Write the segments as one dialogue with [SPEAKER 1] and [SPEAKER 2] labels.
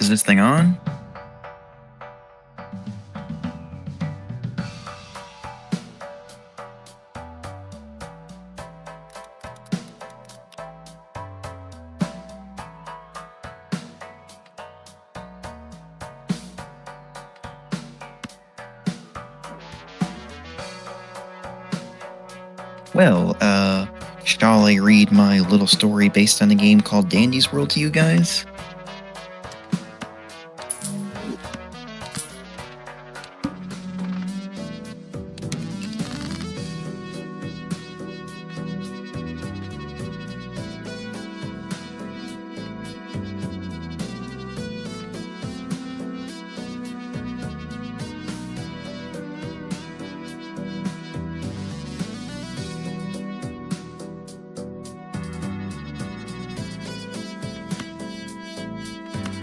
[SPEAKER 1] Is this thing on? Well, shall I read my little story based on a game called Dandy's World to you guys?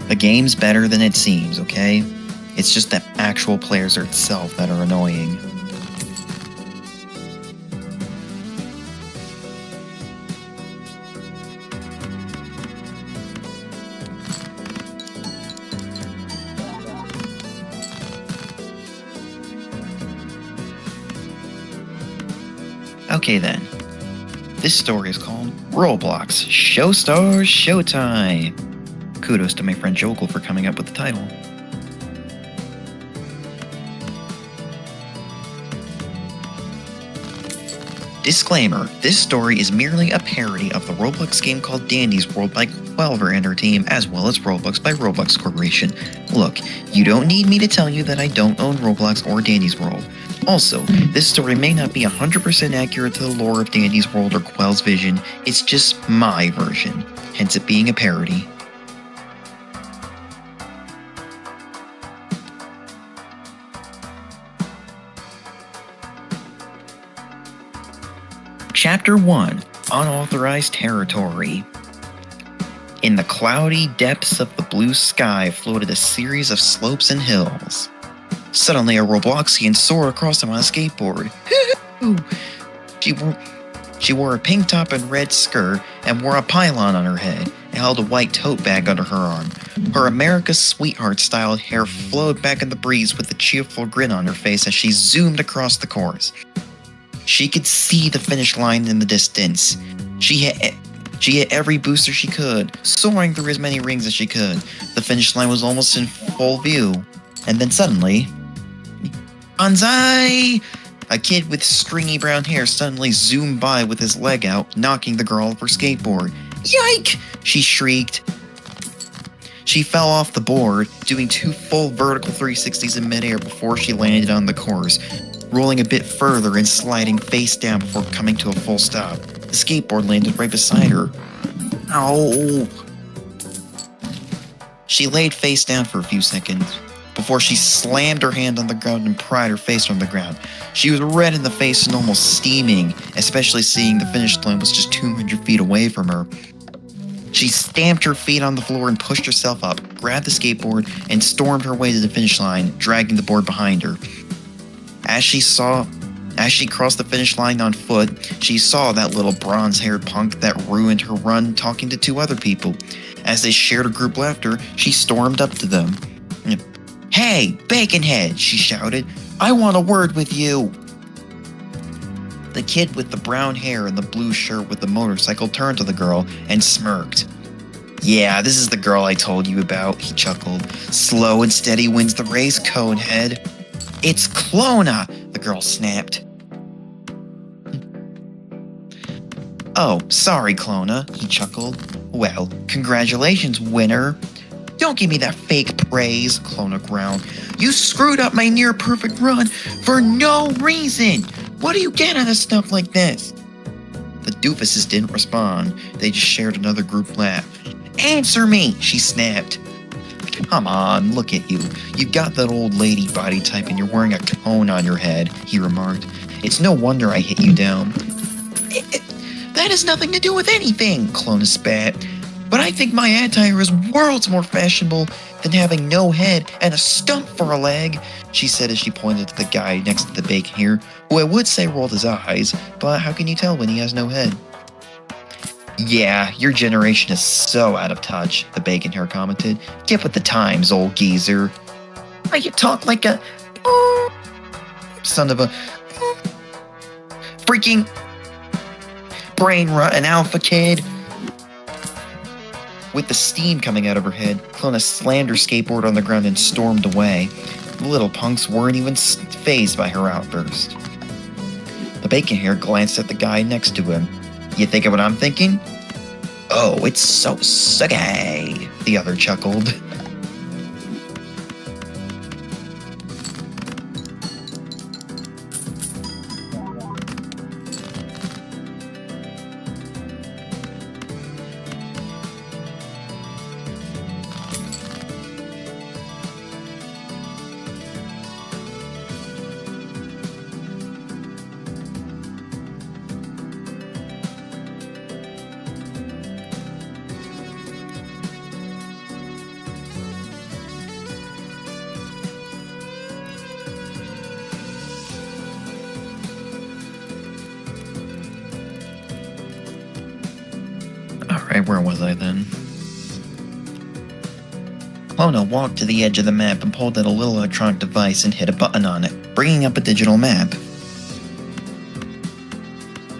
[SPEAKER 1] The game's better than it seems, okay? It's just that actual players are itself that are annoying. Okay then. This story is called Roblox Showstars Showtime. Kudos to my friend Jokel for coming up with the title. Disclaimer, this story is merely a parody of the Roblox game called Dandy's World by Quelver and her team, as well as Roblox by Roblox Corporation. Look, you don't need me to tell you that I don't own Roblox or Dandy's World. Also, this story may not be 100% accurate to the lore of Dandy's World or Quell's vision, it's just my version, hence it being a parody. Chapter 1, Unauthorized Territory. In the cloudy depths of the blue sky floated a series of slopes and hills. Suddenly a Robloxian soared across them on a skateboard. She wore a pink top and red skirt and wore a pylon on her head and held a white tote bag under her arm. Her America's Sweetheart styled hair flowed back in the breeze with a cheerful grin on her face as she zoomed across the course. She could see the finish line in the distance. She hit every booster she could, soaring through as many rings as she could. The finish line was almost in full view. And then suddenly... Banzai! A kid with stringy brown hair suddenly zoomed by with his leg out, knocking the girl off her skateboard. Yike! She shrieked. She fell off the board, doing 2 full vertical 360s in midair before she landed on the course, rolling a bit further and sliding face down before coming to a full stop. The skateboard landed right beside her. Ow! She laid face down for a few seconds before she slammed her hand on the ground and pried her face from the ground. She was red in the face and almost steaming, especially seeing the finish line was just 200 feet away from her. She stamped her feet on the floor and pushed herself up, grabbed the skateboard, and stormed her way to the finish line, dragging the board behind her. As she crossed the finish line on foot, she saw that little bronze-haired punk that ruined her run talking to 2 other people. As they shared a group laughter, she stormed up to them. "Hey, Baconhead!" she shouted. "I want a word with you!" The kid with the brown hair and the blue shirt with the motorcycle turned to the girl and smirked. "Yeah, this is the girl I told you about," he chuckled. "Slow and steady wins the race, Conehead." "It's Clona!" the girl snapped. "Oh, sorry, Clona," he chuckled. "Well, congratulations, winner." "Don't give me that fake praise," Clona growled. "You screwed up my near-perfect run for no reason! What do you get out of stuff like this?" The doofuses didn't respond. They just shared another group laugh. "Answer me!" she snapped. "Come on, look at you. You've got that old lady body type and you're wearing a cone on your head," he remarked. "It's no wonder I hit you down." That has nothing to do with anything," Clona spat. "But I think my attire is worlds more fashionable than having no head and a stump for a leg," she said as she pointed to the guy next to the bacon here, who I would say rolled his eyes, but how can you tell when he has no head? Yeah, your generation is so out of touch, the bacon hair commented. Get with the times, old geezer. Why you talk like a son of a freaking brain rot, an alpha kid. With the steam coming out of her head, Clona slammed her skateboard on the ground and stormed away. The little punks weren't even fazed by her outburst. The bacon hair glanced at the guy next to him. You think of what I'm thinking? Oh, it's so sucky, the other chuckled. Alright, where was I then? Clona walked to the edge of the map and pulled out a little electronic device and hit a button on it, bringing up a digital map.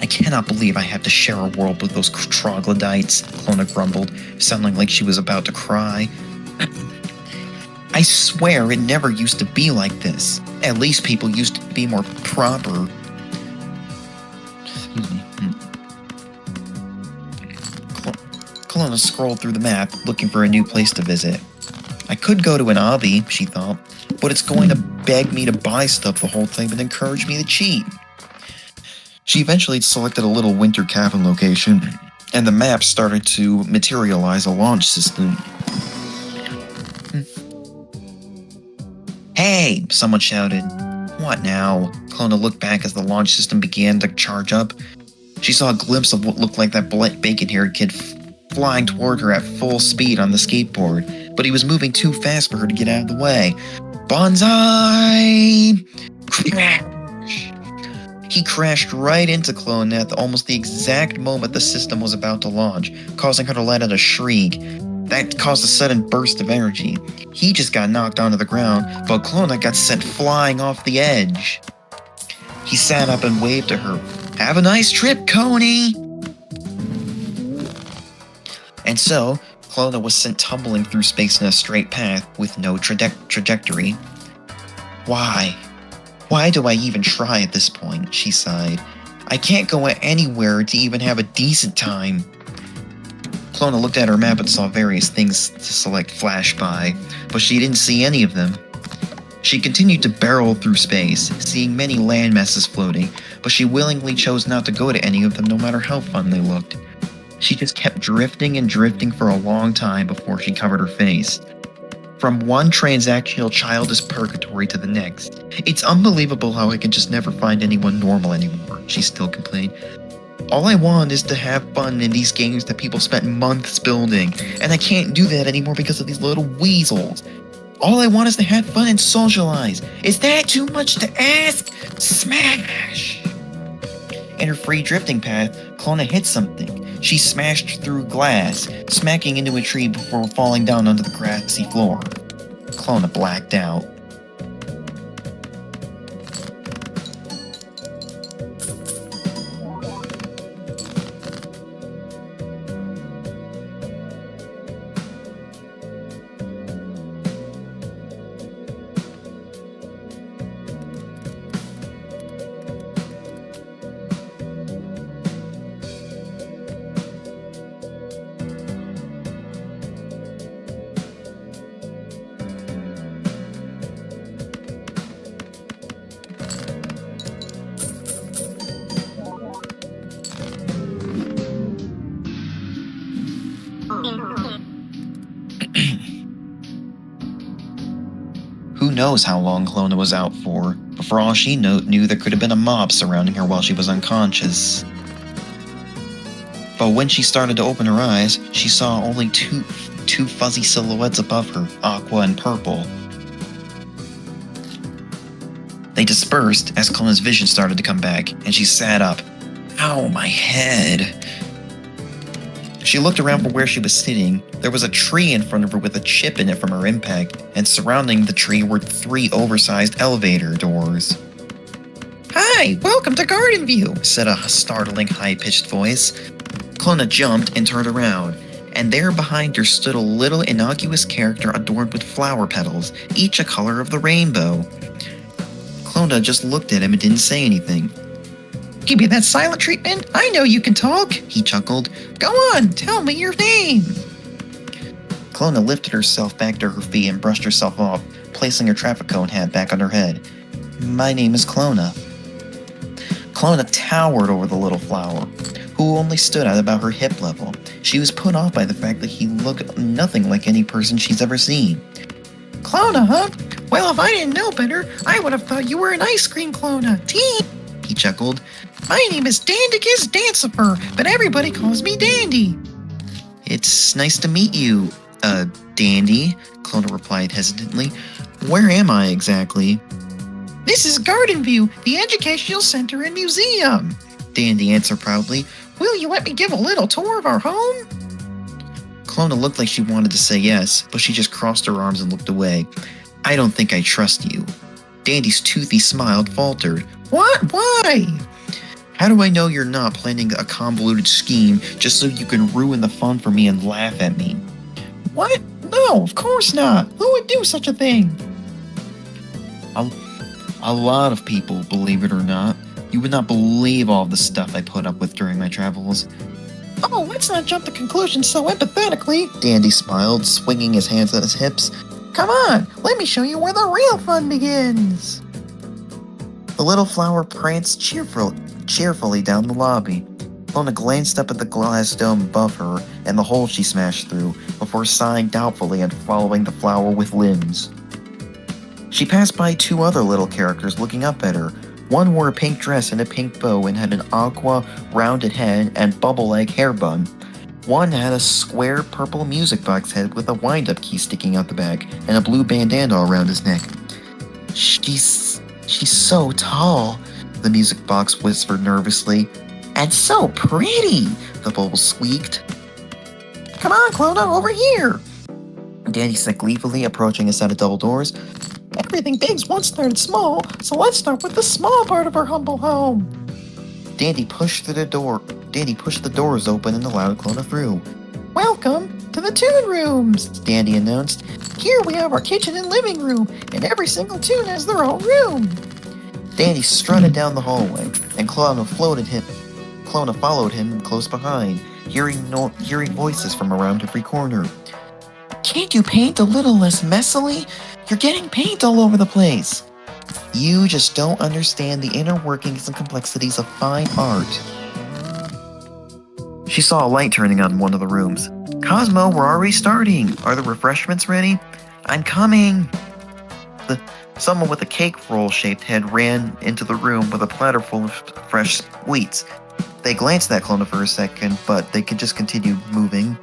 [SPEAKER 1] I cannot believe I have to share a world with those troglodytes, Clona grumbled, sounding like she was about to cry. I swear it never used to be like this. At least people used to be more proper. Excuse me. Clona scrolled through the map, looking for a new place to visit. I could go to an obby, she thought, but it's going to beg me to buy stuff the whole time and encourage me to cheat. She eventually selected a little winter cabin location, and the map started to materialize a launch system. Hey! Someone shouted. What now? Clona looked back as the launch system began to charge up. She saw a glimpse of what looked like that bacon-haired kid flying toward her at full speed on the skateboard, but he was moving too fast for her to get out of the way. Bonsai! Crash! He crashed right into Clona at almost the exact moment the system was about to launch, causing her to let out a shriek. That caused a sudden burst of energy. He just got knocked onto the ground, but Clona got sent flying off the edge. He sat up and waved to her. Have a nice trip, Coney! And so, Clona was sent tumbling through space in a straight path with no trajectory. Why? Why do I even try at this point? She sighed. I can't go anywhere to even have a decent time. Clona looked at her map and saw various things to select flash by, but she didn't see any of them. She continued to barrel through space, seeing many land masses floating, but she willingly chose not to go to any of them no matter how fun they looked. She just kept drifting and drifting for a long time before she covered her face. From one transactional childish purgatory to the next. It's unbelievable how I can just never find anyone normal anymore, she still complained. All I want is to have fun in these games that people spent months building, and I can't do that anymore because of these little weasels. All I want is to have fun and socialize. Is that too much to ask? Smash! In her free drifting path, Clona hit something. She smashed through glass, smacking into a tree before falling down onto the grassy floor. Clona blacked out. Who knows how long Clona was out for, but for all she knew there could have been a mob surrounding her while she was unconscious. But when she started to open her eyes, she saw only two fuzzy silhouettes above her, Aqua and Purple. They dispersed as Clona's vision started to come back, and she sat up. Ow, my head. She looked around for where she was sitting. There was a tree in front of her with a chip in it from her impact, and surrounding the tree were 3 oversized elevator doors. "Hi, welcome to Garden View," said a startling, high-pitched voice. Clona jumped and turned around, and there behind her stood a little innocuous character adorned with flower petals, each a color of the rainbow. Clona just looked at him and didn't say anything. "Give me that silent treatment? I know you can talk," he chuckled. "Go on, tell me your name." Clona lifted herself back to her feet and brushed herself off, placing her traffic cone hat back on her head. "My name is Clona." Clona towered over the little flower, who only stood at about her hip level. She was put off by the fact that he looked nothing like any person she's ever seen. "Clona, huh? Well, if I didn't know better, I would have thought you were an ice cream Clona. Tee!" He chuckled. "My name is Dandicus Dancifer, but everybody calls me Dandy." "It's nice to meet you, Dandy," Clona replied hesitantly. "Where am I exactly?" "This is Garden View, the educational center and museum," Dandy answered proudly. "Will you let me give a little tour of our home?" Clona looked like she wanted to say yes, but she just crossed her arms and looked away. "I don't think I trust you." Dandy's toothy smile faltered. "What? Why?" "How do I know you're not planning a convoluted scheme just so you can ruin the fun for me and laugh at me?" "What? No, of course not. Who would do such a thing?" A lot of people, believe it or not. You would not believe all the stuff I put up with during my travels." "Oh, let's not jump to conclusions so empathetically," Dandy smiled, swinging his hands at his hips. "Come on, let me show you where the real fun begins." The little flower pranced cheerfully down the lobby. Clona glanced up at the glass dome above her and the hole she smashed through, before sighing doubtfully and following the flower with limbs. She passed by 2 other little characters looking up at her. One wore a pink dress and a pink bow and had an aqua rounded head and bubble-like hair bun. One had a square purple music box head with a wind-up key sticking out the back and a blue bandana around his neck. She's so tall," the music box whispered nervously. "And so pretty," the bubble squeaked. "Come on, Clona, over here," Dandy said gleefully, approaching a set of double doors. "Everything big's once started small, so let's start with the small part of our humble home." Dandy pushed the doors open and allowed Clona through. "Welcome to the Toon Rooms," Dandy announced. "Here we have our kitchen and living room, and every single toon has their own room." Dandy strutted down the hallway, and Clona followed him close behind, hearing voices from around every corner. "Can't you paint a little less messily? You're getting paint all over the place." "You just don't understand the inner workings and complexities of fine art." She saw a light turning on in one of the rooms. "Cosmo, we're already starting. Are the refreshments ready?" "I'm coming." Someone with a cake roll-shaped head ran into the room with a platter full of fresh sweets. They glanced at Clona for a second, but they could just continue moving.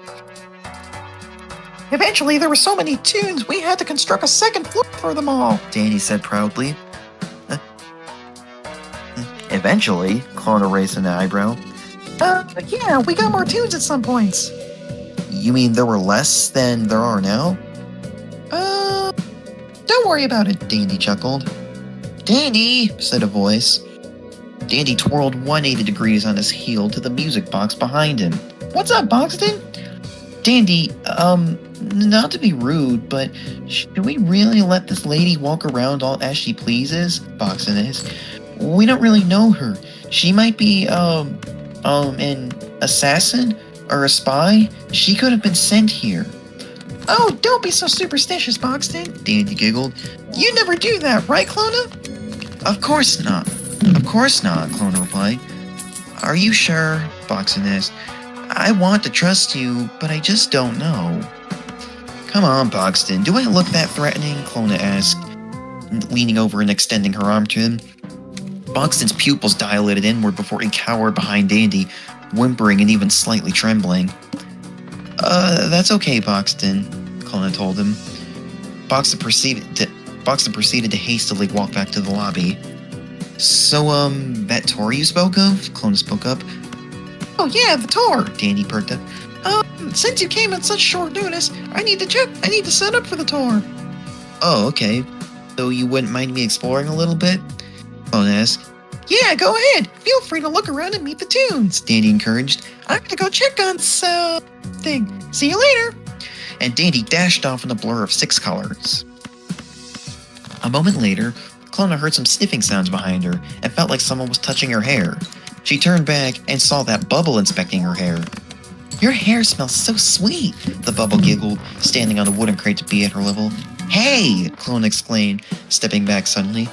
[SPEAKER 1] "Eventually, there were so many toons, we had to construct a second floor for them all," Danny said proudly. "Eventually?" Clona raised an eyebrow. Yeah, we got more toons at some points." "You mean there were less than there are now?" Don't worry about it," Dandy chuckled. "Dandy," said a voice. Dandy twirled 180 degrees on his heel to the music box behind him. "What's up, Boxton?" "Dandy, not to be rude, but should we really let this lady walk around all as she pleases?" Boxton is. "We don't really know her. She might be, an assassin or a spy. She could have been sent here." "Oh, don't be so superstitious, Boxton," Dandy giggled. "You never do that, right, Clona?" Of course not, Clona replied. "Are you sure?" Boxton asked. "I want to trust you, but I just don't know." "Come on, Boxton, do I look that threatening?" Clona asked, leaning over and extending her arm to him. Boxton's pupils dilated inward before he cowered behind Dandy, whimpering and even slightly trembling. That's okay, Boxton," Clona told him. Boxton proceeded to hastily walk back to the lobby. "So, that tour you spoke of?" Clona spoke up. "Oh yeah, the tour," Dandy perked up. Since you came at such short notice, I need to set up for the tour. Oh, okay. So you wouldn't mind me exploring a little bit? Clone asked. Yeah, go ahead. Feel free to look around and meet the tunes, Dandy encouraged. I'm gonna go check on something. See you later. And Dandy dashed off in a blur of 6 colors. A moment later, Clona heard some sniffing sounds behind her and felt like someone was touching her hair. She turned back and saw that Bubble inspecting her hair. Your hair smells so sweet, the Bubble giggled, standing on a wooden crate to be at her level. Hey, Clona exclaimed, stepping back suddenly.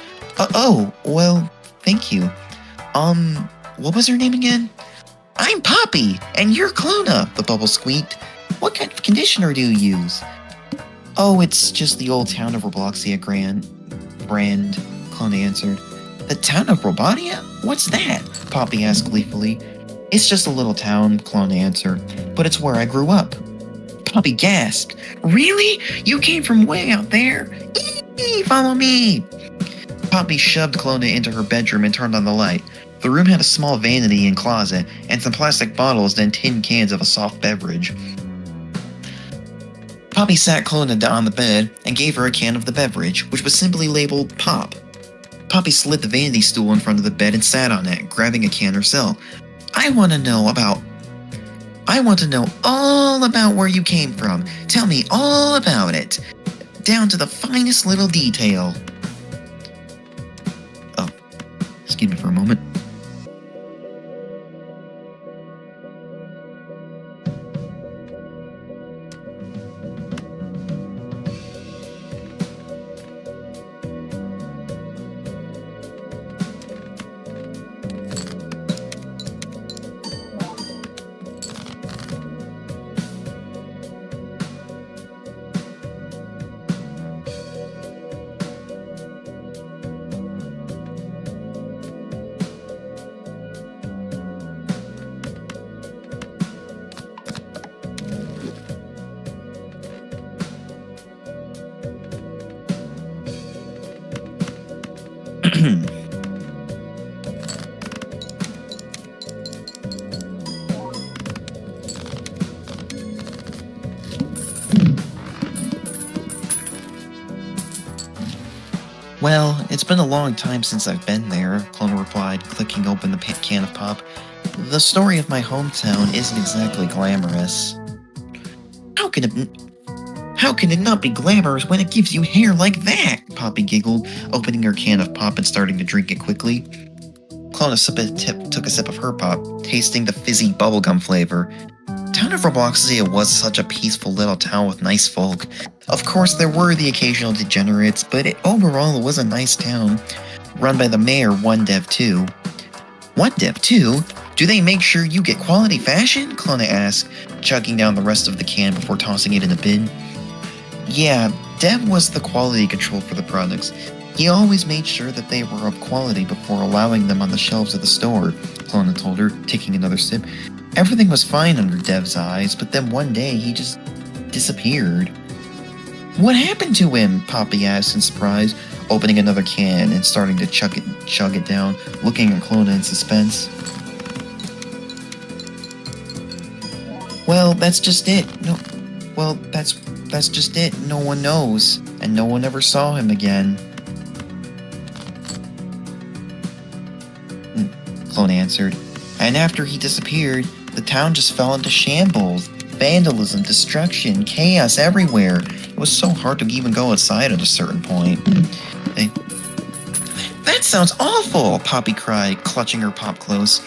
[SPEAKER 1] Well, thank you. What was her name again? I'm Poppy, and you're Clona, the Bubble squeaked. What kind of conditioner do you use? Oh, it's just the old town of Robloxia brand, Clona answered. The town of Robotia? What's that? Poppy asked gleefully. It's just a little town, Clona answered, but it's where I grew up. Poppy gasped. Really? You came from way out there? Eee, follow me! Poppy shoved Clona into her bedroom and turned on the light. The room had a small vanity and closet, and some plastic bottles and tin cans of a soft beverage. Poppy sat Clona down on the bed and gave her a can of the beverage, which was simply labeled Pop. Poppy slid the vanity stool in front of the bed and sat on it, grabbing a can herself. I want to know all about where you came from. Tell me all about it, down to the finest little detail. Oh, excuse me for a moment. Well, it's been a long time since I've been there, Clona replied, clicking open the can of pop. The story of my hometown isn't exactly glamorous. How can it not be glamorous when it gives you hair like that? Poppy giggled, opening her can of pop and starting to drink it quickly. Clona took a sip of her pop, tasting the fizzy bubblegum flavor. Town of Robloxia was such a peaceful little town with nice folk. Of course, there were the occasional degenerates, but overall it was a nice town, run by the mayor, 1Dev2. 1Dev2? Do they make sure you get quality fashion? Clona asked, chugging down the rest of the can before tossing it in a bin. Yeah, Dev was the quality control for the products. He always made sure that they were of quality before allowing them on the shelves of the store, Clona told her, taking another sip. Everything was fine under Dev's eyes, but then one day he just disappeared. What happened to him? Poppy asked in surprise, opening another can and starting to chug it down, looking at Clona in suspense. Well, that's just it. That's just it. No one knows, and no one ever saw him again. Clona answered. And after he disappeared, the town just fell into shambles. Vandalism, destruction, chaos everywhere. It was so hard to even go outside at a certain point. That sounds awful, Poppy cried, clutching her pop close.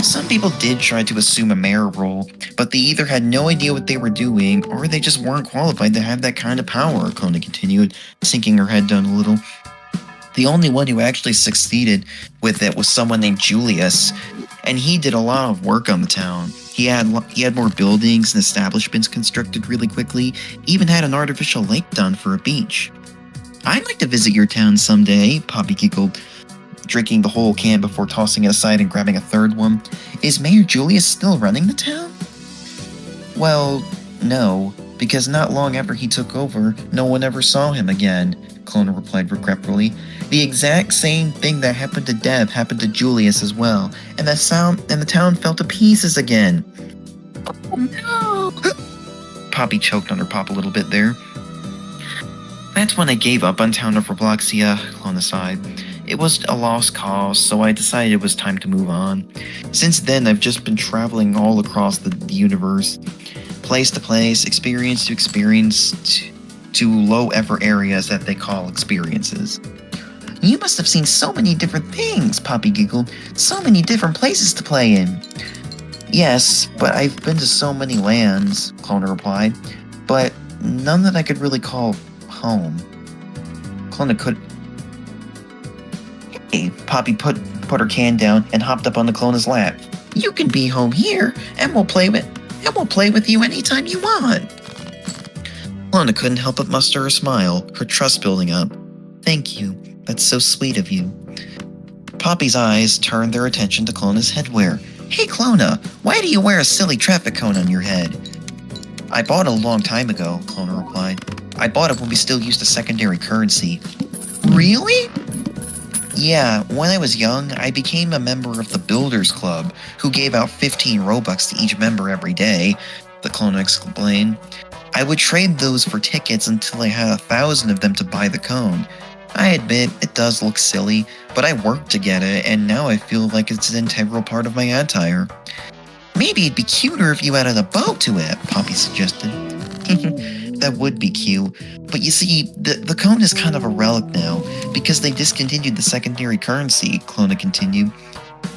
[SPEAKER 1] Some people did try to assume a mayor role, but they either had no idea what they were doing, or they just weren't qualified to have that kind of power, Clona continued, sinking her head down a little. The only one who actually succeeded with it was someone named Julius, and he did a lot of work on the town. He had more buildings and establishments constructed really quickly, even had an artificial lake done for a beach. I'd like to visit your town someday, Poppy giggled, drinking the whole can before tossing it aside and grabbing a third one. Is Mayor Julius still running the town? Well, no, because not long after he took over, no one ever saw him again, Clona replied regretfully. The exact same thing that happened to Dev happened to Julius as well, and the town fell to pieces again. Oh Poppy choked on her pop a little bit there. That's when I gave up on Town of Robloxia, Clona sighed. It was a lost cause, so I decided it was time to move on. Since then, I've just been traveling all across the universe, place to place, experience to experience, to low-effort areas that they call experiences. You must have seen so many different things, Poppy giggled. So many different places to play in. Yes, but I've been to so many lands, Clona replied, but none that I could really call home. Clona could... Hey, Poppy put her can down and hopped up onto Clona's lap. You can be home here, and we'll play with you anytime you want. Clona couldn't help but muster a smile, her trust building up. Thank you. That's so sweet of you. Poppy's eyes turned their attention to Clona's headwear. Hey, Clona, why do you wear a silly traffic cone on your head? I bought it a long time ago, Clona replied. I bought it when we still used a secondary currency. Really? Yeah, when I was young, I became a member of the Builders Club, who gave out 15 Robux to each member every day, the Clona explained. I would trade those for tickets until I had 1,000 of them to buy the cone. I admit, it does look silly, but I worked to get it, and now I feel like it's an integral part of my attire. Maybe it'd be cuter if you added a bow to it, Poppy suggested. That would be cute, but you see, the cone is kind of a relic now, because they discontinued the secondary currency, Clona continued.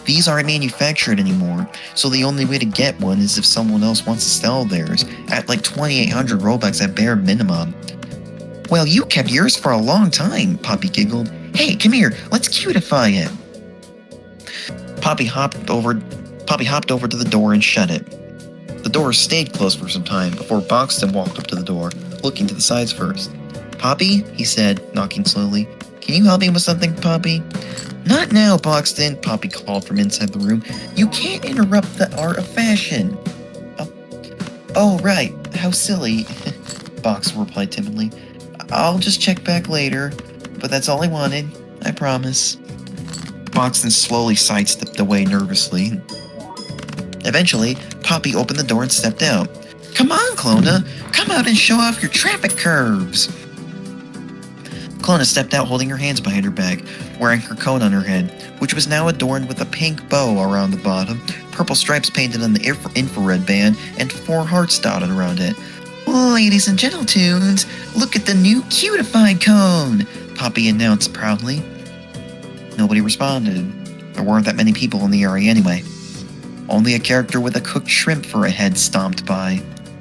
[SPEAKER 1] These aren't manufactured anymore, so the only way to get one is if someone else wants to sell theirs, at like 2,800 Robux at bare minimum. Well, you kept yours for a long time, Poppy giggled. Hey, come here, let's cutify it. Poppy hopped over to the door and shut it. The door stayed closed for some time before Boxton walked up to the door, looking to the sides first. Poppy, he said, knocking slowly. Can you help me with something, Poppy? Not now, Boxton, Poppy called from inside the room. You can't interrupt the art of fashion. Oh, right, how silly, Boxton replied timidly. I'll just check back later, but that's all I wanted, I promise. Boxton slowly sidestepped away nervously. Eventually, Poppy opened the door and stepped out. Come on, Clona! Come out and show off your traffic curves! Clona stepped out holding her hands behind her back, wearing her cone on her head, which was now adorned with a pink bow around the bottom, purple stripes painted on the infrared band, and 4 hearts dotted around it. Ladies and gentle-tunes, look at the new cutified cone! Poppy announced proudly. Nobody responded. There weren't that many people in the area anyway. Only a character with a cooked shrimp for a head stomped by.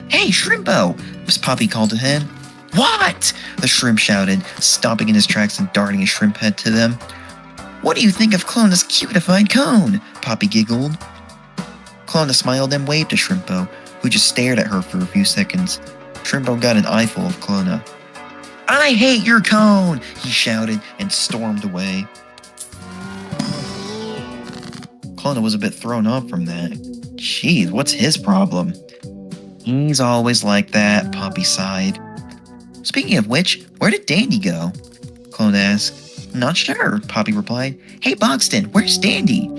[SPEAKER 1] Hey, Shrimpo! Miss Poppy called to him. What? The shrimp shouted, stomping in his tracks and darting a shrimp head to them. What do you think of Clona's cutified cone? Poppy giggled. Clona smiled and waved to Shrimpo, who just stared at her for a few seconds. Shrimpo got an eyeful of Clona. I hate your cone! He shouted and stormed away. Clona was a bit thrown off from that. Jeez, what's his problem? He's always like that, Poppy sighed. Speaking of which, where did Dandy go? Clona asked. Not sure, Poppy replied. Hey, Boxton, where's Dandy?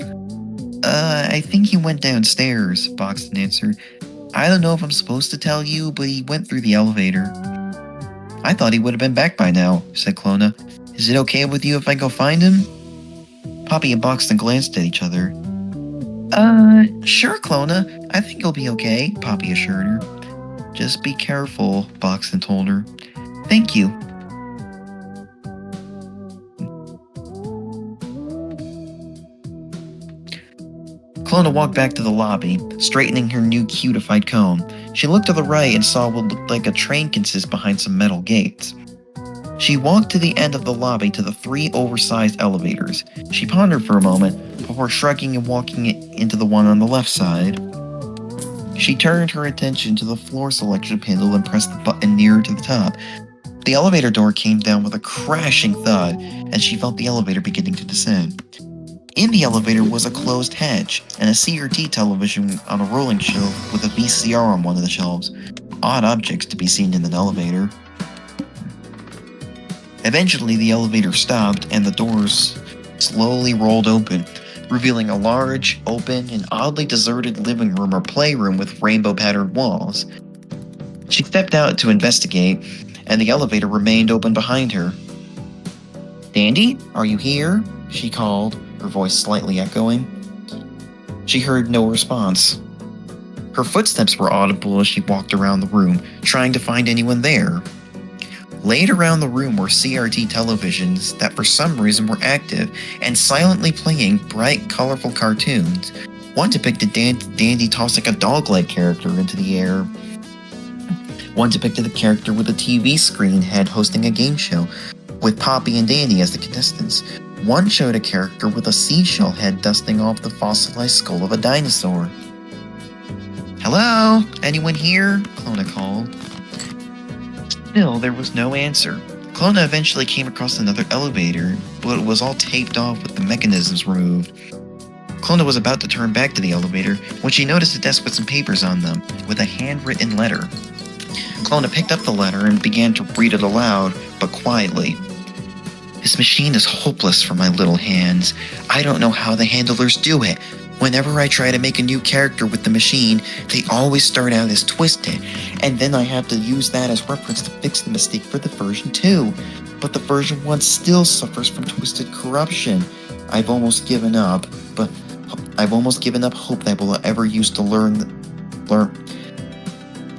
[SPEAKER 1] I think he went downstairs, Boxton answered. I don't know if I'm supposed to tell you, but he went through the elevator. I thought he would have been back by now, said Clona. Is it okay with you if I go find him? Poppy and Boxton glanced at each other. Sure, Clona. I think he'll be okay, Poppy assured her. Just be careful, Boxton told her. Thank you. Clona walked back to the lobby, straightening her new cutified cone. She looked to the right and saw what looked like a train consist behind some metal gates. She walked to the end of the lobby to the 3 oversized elevators. She pondered for a moment before shrugging and walking into the one on the left side. She turned her attention to the floor selection panel and pressed the button nearer to the top. The elevator door came down with a crashing thud, and she felt the elevator beginning to descend. In the elevator was a closed hatch, and a CRT television on a rolling shelf with a VCR on one of the shelves. Odd objects to be seen in an elevator. Eventually, the elevator stopped, and the doors slowly rolled open, revealing a large, open, and oddly deserted living room or playroom with rainbow-patterned walls. She stepped out to investigate, and the elevator remained open behind her. "Dandy, are you here?" she called, her voice slightly echoing. She heard no response. Her footsteps were audible as she walked around the room, trying to find anyone there. Laid around the room were CRT televisions that for some reason were active and silently playing bright, colorful cartoons. One depicted Dandy tossing a dog-like character into the air. One depicted a character with a TV screen head hosting a game show, with Poppy and Dandy as the contestants. One showed a character with a seashell head dusting off the fossilized skull of a dinosaur. "Hello? Anyone here?" Clona called. Still, there was no answer. Clona eventually came across another elevator, but it was all taped off with the mechanisms removed. Clona was about to turn back to the elevator when she noticed a desk with some papers on them, with a handwritten letter. Clona picked up the letter and began to read it aloud, but quietly. "This machine is hopeless for my little hands. I don't know how the handlers do it. Whenever I try to make a new character with the machine, they always start out as twisted, and then I have to use that as reference to fix the mistake for the version 2. But the version 1 still suffers from twisted corruption. I've almost given up hope that I will ever use to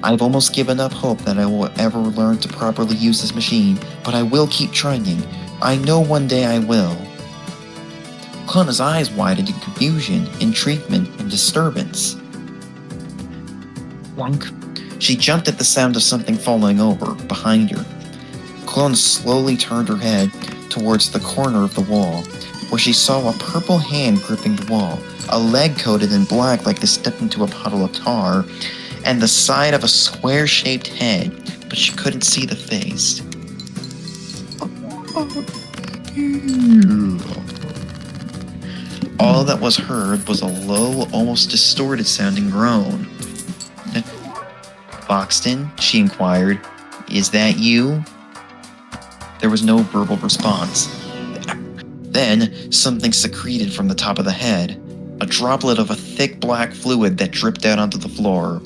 [SPEAKER 1] I've almost given up hope that I will ever learn to properly use this machine, but I will keep trying. I know one day I will." Clona's eyes widened in confusion, intriguement, and disturbance. Wonk. She jumped at the sound of something falling over behind her. Clona slowly turned her head towards the corner of the wall, where she saw a purple hand gripping the wall, a leg coated in black like it stepped into a puddle of tar, and the side of a square-shaped head, but she couldn't see the face. All that was heard was a low, almost distorted-sounding groan. "Boxton?" she inquired. "Is that you?" There was no verbal response. Then, something secreted from the top of the head, a droplet of a thick black fluid that dripped out onto the floor.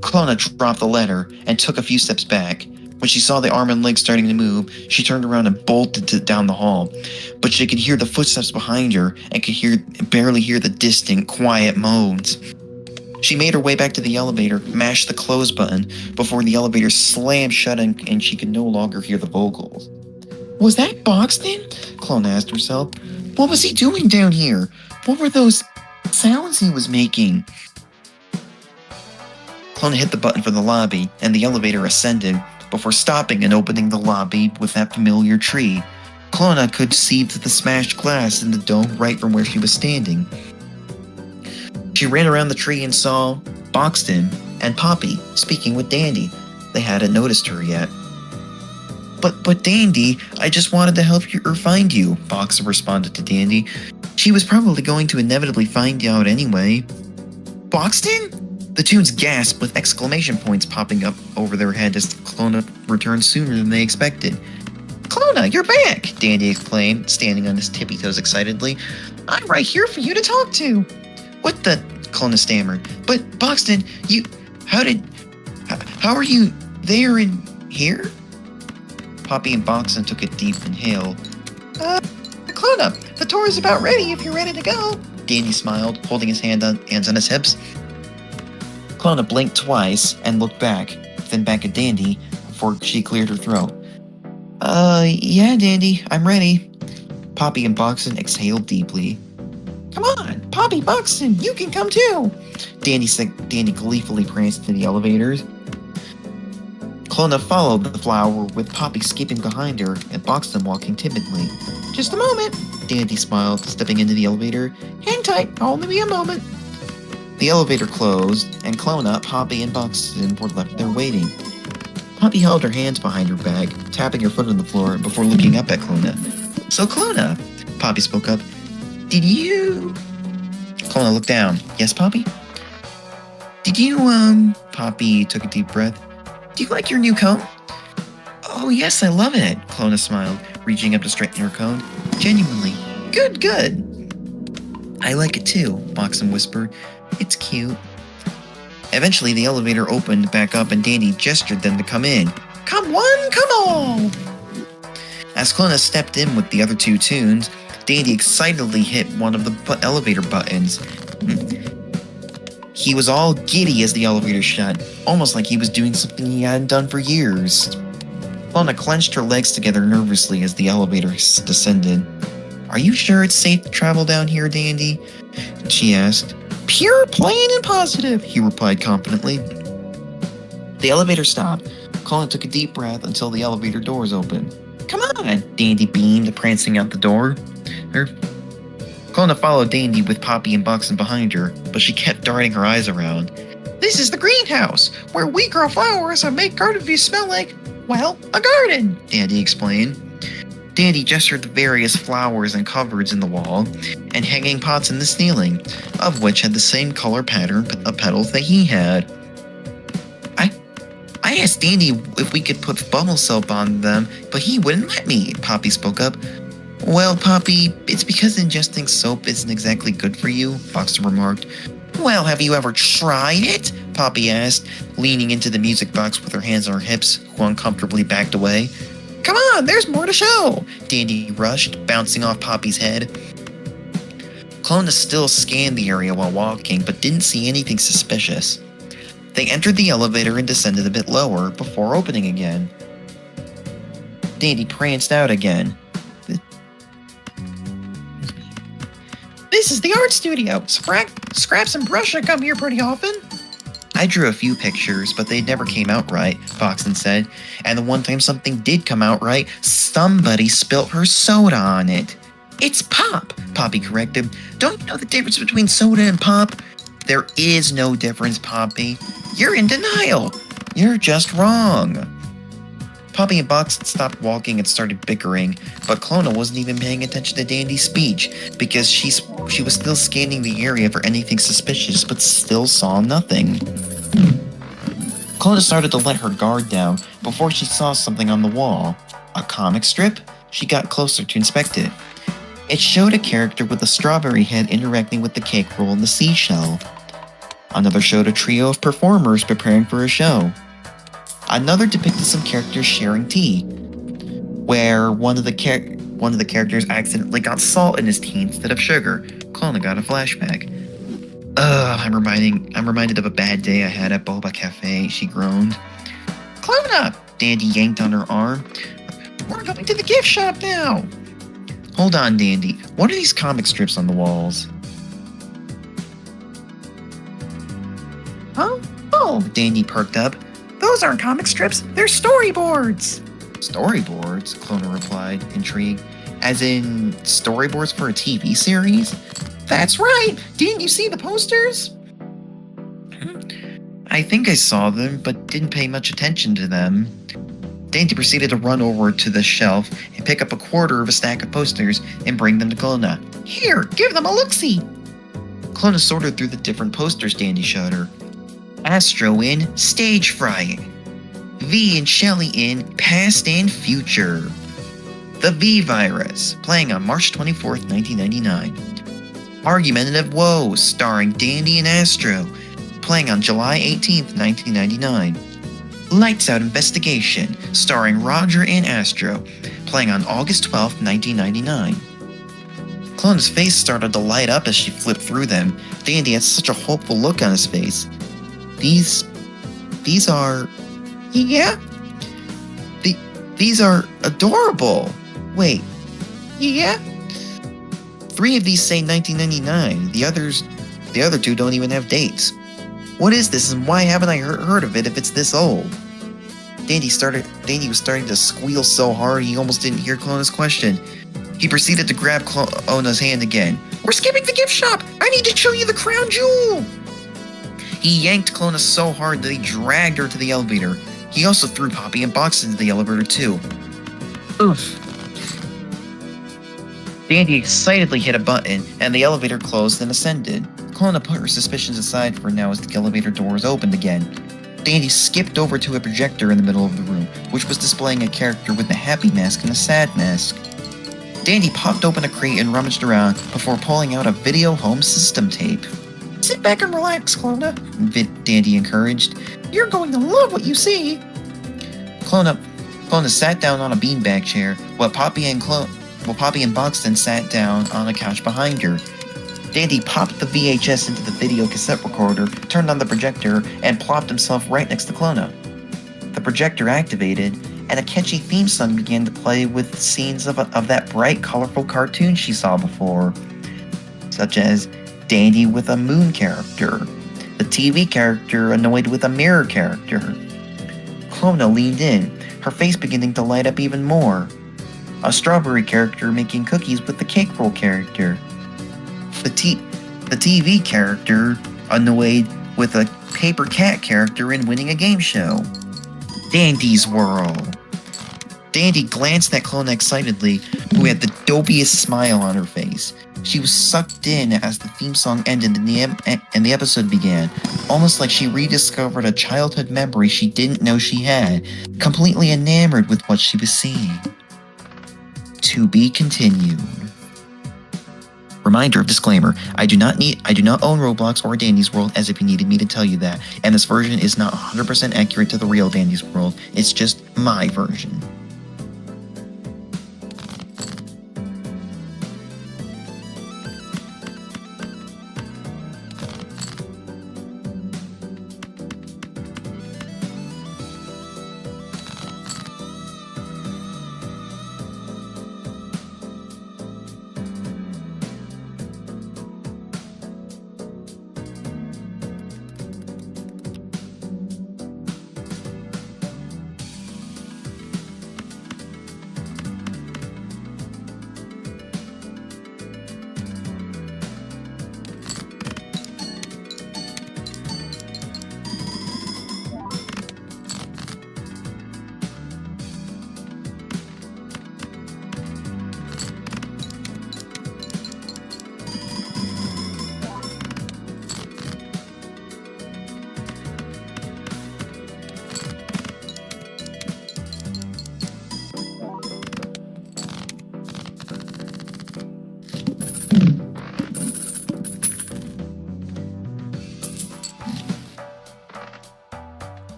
[SPEAKER 1] Clona dropped the letter and took a few steps back. When she saw the arm and leg starting to move, she turned around and bolted down the hall. But she could hear the footsteps behind her and could barely hear the distant, quiet moans. She made her way back to the elevator, mashed the close button before the elevator slammed shut and she could no longer hear the vocals. "Was that Boxton?" Clona asked herself. "What was he doing down here? What were those sounds he was making?" Clona hit the button for the lobby, and the elevator ascended, before stopping and opening the lobby with that familiar tree. Clona could see through the smashed glass in the dome right from where she was standing. She ran around the tree and saw Boxton and Poppy speaking with Dandy. They hadn't noticed her yet. But Dandy, I just wanted to help you or find you," Boxton responded to Dandy. "She was probably going to inevitably find you out anyway." "Boxton?" The tunes gasped with exclamation points popping up over their head as Clona returned sooner than they expected. "Clona, you're back!" Dandy exclaimed, standing on his tippy toes excitedly. "I'm right here for you to talk to." "What the?" Clona stammered. "But, Boxton, how are you there in here?" Poppy and Boxton took a deep inhale. Clona, the tour is about ready if you're ready to go." Dandy smiled, holding his hands on his hips. Clona blinked twice and looked back, then back at Dandy before she cleared her throat. Yeah, Dandy, I'm ready." Poppy and Boxton exhaled deeply. "Come on, Poppy, Boxton, you can come too!" Dandy gleefully pranced to the elevators. Clona followed the flower with Poppy skipping behind her and Boxton walking timidly. "Just a moment," Dandy smiled, stepping into the elevator. "Hang tight, I'll only be a moment." The elevator closed, and Clona, Poppy, and Boxton were left there waiting. Poppy held her hands behind her back, tapping her foot on the floor before looking up at Clona. "So, Clona," Poppy spoke up, "did you..." Clona looked down. "Yes, Poppy?" "Did you, Poppy took a deep breath. "Do you like your new comb?" "Oh, yes, I love it," Clona smiled, reaching up to straighten her comb. "Genuinely, Good, good. I like it too, Boxen whispered. It's cute. Eventually, the elevator opened back up and Dandy gestured them to come in. Come one, come all! As Clona stepped in with the other two tunes, Dandy excitedly hit one of the elevator buttons. He was all giddy as the elevator shut, almost like he was doing something he hadn't done for years. Clona clenched her legs together nervously as the elevator descended. Are you sure it's safe to travel down here, Dandy? She asked. Pure, plain, and positive, he replied confidently. The elevator stopped. Clona took a deep breath until the elevator doors opened. Come on, Dandy beamed, prancing out the door. Clona followed Dandy with Poppy and Boxen behind her, but she kept darting her eyes around. This is the greenhouse, where we grow flowers and make garden views smell like, well, a garden, Dandy explained. Dandy gestured the various flowers and cupboards in the wall and hanging pots in the ceiling, of which had the same color pattern of petals that he had. I asked Dandy if we could put bubble soap on them, but he wouldn't let me, Poppy spoke up. Well, Poppy, it's because ingesting soap isn't exactly good for you, Boxer remarked. Well, have you ever tried it? Poppy asked, leaning into the music box with her hands on her hips, who uncomfortably backed away. Come on, there's more to show! Dandy rushed, bouncing off Poppy's head. Clona still scanned the area while walking, but didn't see anything suspicious. They entered the elevator and descended a bit lower before opening again. Dandy pranced out again. This is the art studio. Scraps and Brush come here pretty often. I drew a few pictures, but they never came out right, Boxen said. And the one time something did come out right, somebody spilt her soda on it. It's pop, Poppy corrected. Don't you know the difference between soda and pop? There is no difference, Poppy. You're in denial. You're just wrong. Poppy and Boxen stopped walking and started bickering, but Clona wasn't even paying attention to Dandy's speech because she was still scanning the area for anything suspicious but still saw nothing. Clona started to let her guard down before she saw something on the wall. A comic strip? She got closer to inspect it. It showed a character with a strawberry head interacting with the cake roll and the seashell. Another showed a trio of performers preparing for a show. Another depicted some characters sharing tea, where one of the characters accidentally got salt in his tea instead of sugar. Clona got a flashback. I'm reminded of a bad day I had at Boba Cafe, she groaned. Clona! Dandy yanked on her arm. We're going to the gift shop now! Hold on, Dandy. What are these comic strips on the walls? Huh? Oh, Dandy perked up. Those aren't comic strips, they're storyboards. Storyboards? Clona replied, intrigued. As in, storyboards for a TV series? That's right! Didn't you see the posters? I think I saw them, but didn't pay much attention to them. Dandy proceeded to run over to the shelf and pick up a quarter of a stack of posters and bring them to Clona. Here, give them a look-see! Clona sorted through the different posters Dandy showed her. Astro in Stage Fright. V and Shelly in Past and Future. The V Virus, playing on March 24th, 1999. Argumentative Woes, starring Dandy and Astro, playing on July 18th, 1999. Lights Out Investigation, starring Roger and Astro, playing on August 12th, 1999. Clona's face started to light up as she flipped through them. Dandy had such a hopeful look on his face. These are... Yeah? These are adorable. Wait. Yeah? 3 of these say 1999. The other 2 don't even have dates. What is this and why haven't I heard of it if it's this old? Dandy was starting to squeal so hard he almost didn't hear Clona's question. He proceeded to grab Clona's hand again. We're skipping the gift shop! I need to show you the crown jewel! He yanked Clona so hard that he dragged her to the elevator. He also threw Poppy and Box into the elevator too. Oof. Dandy excitedly hit a button, and the elevator closed and ascended. Clona put her suspicions aside for now as the elevator doors opened again. Dandy skipped over to a projector in the middle of the room, which was displaying a character with a happy mask and a sad mask. Dandy popped open a crate and rummaged around before pulling out a video home system tape. "Sit back and relax, Clona," Dandy encouraged. "You're going to love what you see." Clona sat down on a beanbag chair while Poppy and Buxton sat down on a couch behind her. Dandy popped the VHS into the video cassette recorder, turned on the projector, and plopped himself right next to Clona. The projector activated, and a catchy theme song began to play with scenes of that bright, colorful cartoon she saw before, such as Dandy with a moon character, the TV character annoyed with a mirror character. Clona leaned in, her face beginning to light up even more. A strawberry character making cookies with the cake roll character. The TV character annoyed with a paper cat character and winning a game show. Dandy's World. Dandy glanced at Clona excitedly, who had the dopiest smile on her face. She was sucked in as the theme song ended and the episode began, almost like she rediscovered a childhood memory she didn't know she had, completely enamored with what she was seeing. To be continued. Reminder of disclaimer, I do not own Roblox or Dandy's World, as if you needed me to tell you that, and this version is not 100% accurate to the real Dandy's World, it's just my version.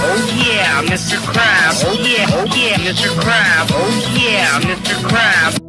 [SPEAKER 2] Oh yeah, Mr. Krabs. Oh yeah, Mr. Krabs. Oh yeah, Mr. Krabs.